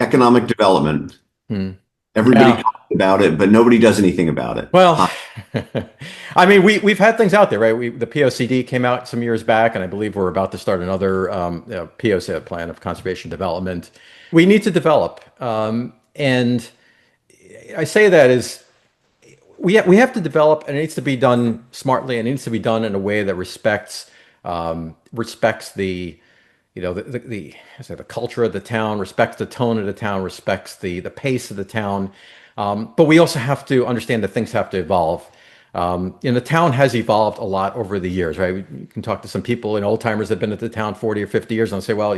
economic development. Hmm. Everybody Yeah. talks about it, but nobody does anything about it. Well, I mean, we've had things out there, right? The POCD came out some years back, and I believe we're about to start another POC plan of conservation development. We need to develop, and I say that is we have to develop, and it needs to be done smartly, and it needs to be done in a way that respects the I say the culture of the town, respects the tone of the town, respects the pace of the town. But we also have to understand that things have to evolve. And the town has evolved a lot over the years, right? You can talk to some people, old timers that have been at the town 40 or 50 years and say, well,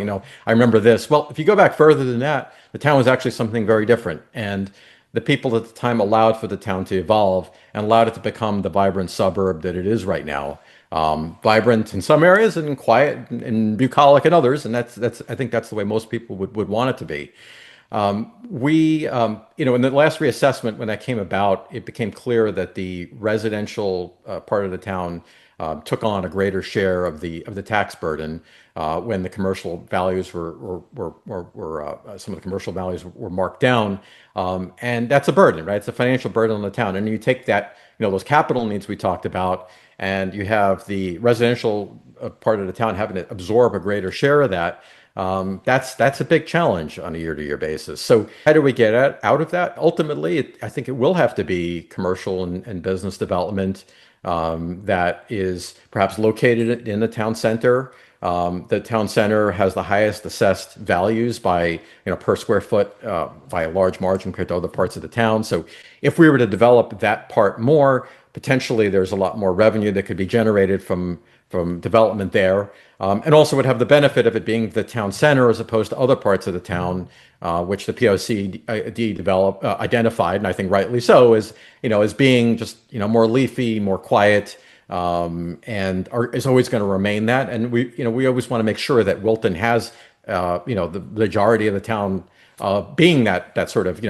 I remember this. Well, if you go back further than that, the town was actually something very different. And the people at the time allowed for the town to evolve and allowed it to become the vibrant suburb that it is right now. Vibrant in some areas and quiet and bucolic in others. And that's I think that's the way most people would want it to be. In the last reassessment, when that came about, it became clear that the residential part of the town took on a greater share of the tax burden when the commercial values were some of the commercial values were marked down, and that's a burden, right? It's a financial burden on the town, and you take that, those capital needs we talked about, and you have the residential part of the town having to absorb a greater share of that. That's a big challenge on a year-to-year basis. So how do we get out of that? Ultimately, I think it will have to be commercial and business development that is perhaps located in the town center. The town center has the highest assessed values by, per square foot by a large margin compared to other parts of the town. So if we were to develop that part more, potentially there's a lot more revenue that could be generated from development there, and also would have the benefit of it being the town center as opposed to other parts of the town, which the POCD identified, and I think rightly so, as being just more leafy, more quiet, is always going to remain that. And we always want to make sure that Wilton has the majority of the town being that sort of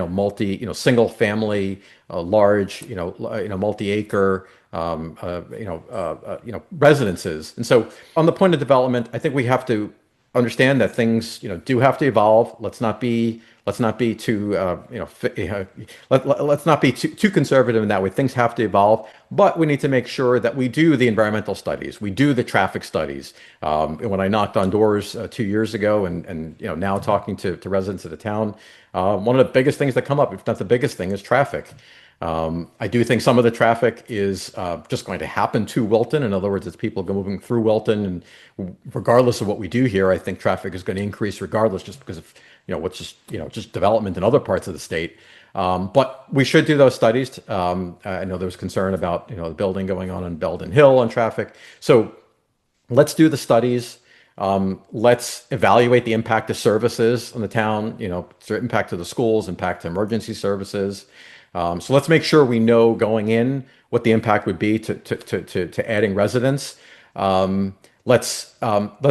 single family, large multi-acre residences. And so on the point of development, I think we have to understand that things do have to evolve. Let's not be too let's not be too conservative in that way. Things have to evolve, but we need to make sure that we do the environmental studies, we do the traffic studies. When I knocked on doors 2 years ago, and now talking to residents of the town, one of the biggest things that come up, if not the biggest thing, is traffic. I do think some of the traffic is just going to happen to Wilton. In other words, it's people moving through Wilton, and regardless of what we do here, I think traffic is going to increase regardless, just because of what's just development in other parts of the state. But we should do those studies. I know there was concern about the building going on Belden Hill on traffic. So let's do the studies. Let's evaluate the impact of services on the town. Impact to the schools, impact to emergency services. So let's make sure we know going in what the impact would be to adding residents. Let's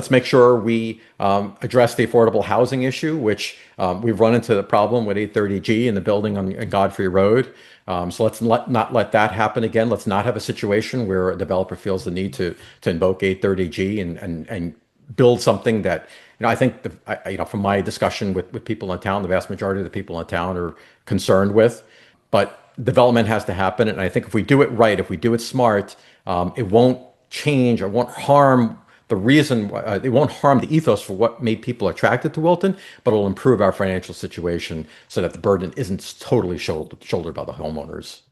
make sure we address the affordable housing issue, which we've run into the problem with 830G in the building on Godfrey Road. So let's not let that happen again. Let's not have a situation where a developer feels the need to invoke 830G and build something that I think from my discussion with people in town, the vast majority of the people in town are concerned with. But development has to happen, and I think if we do it right, if we do it smart, it won't change or won't harm the reason. It won't harm the ethos for what made people attracted to Wilton, but it'll improve our financial situation so that the burden isn't totally shouldered by the homeowners.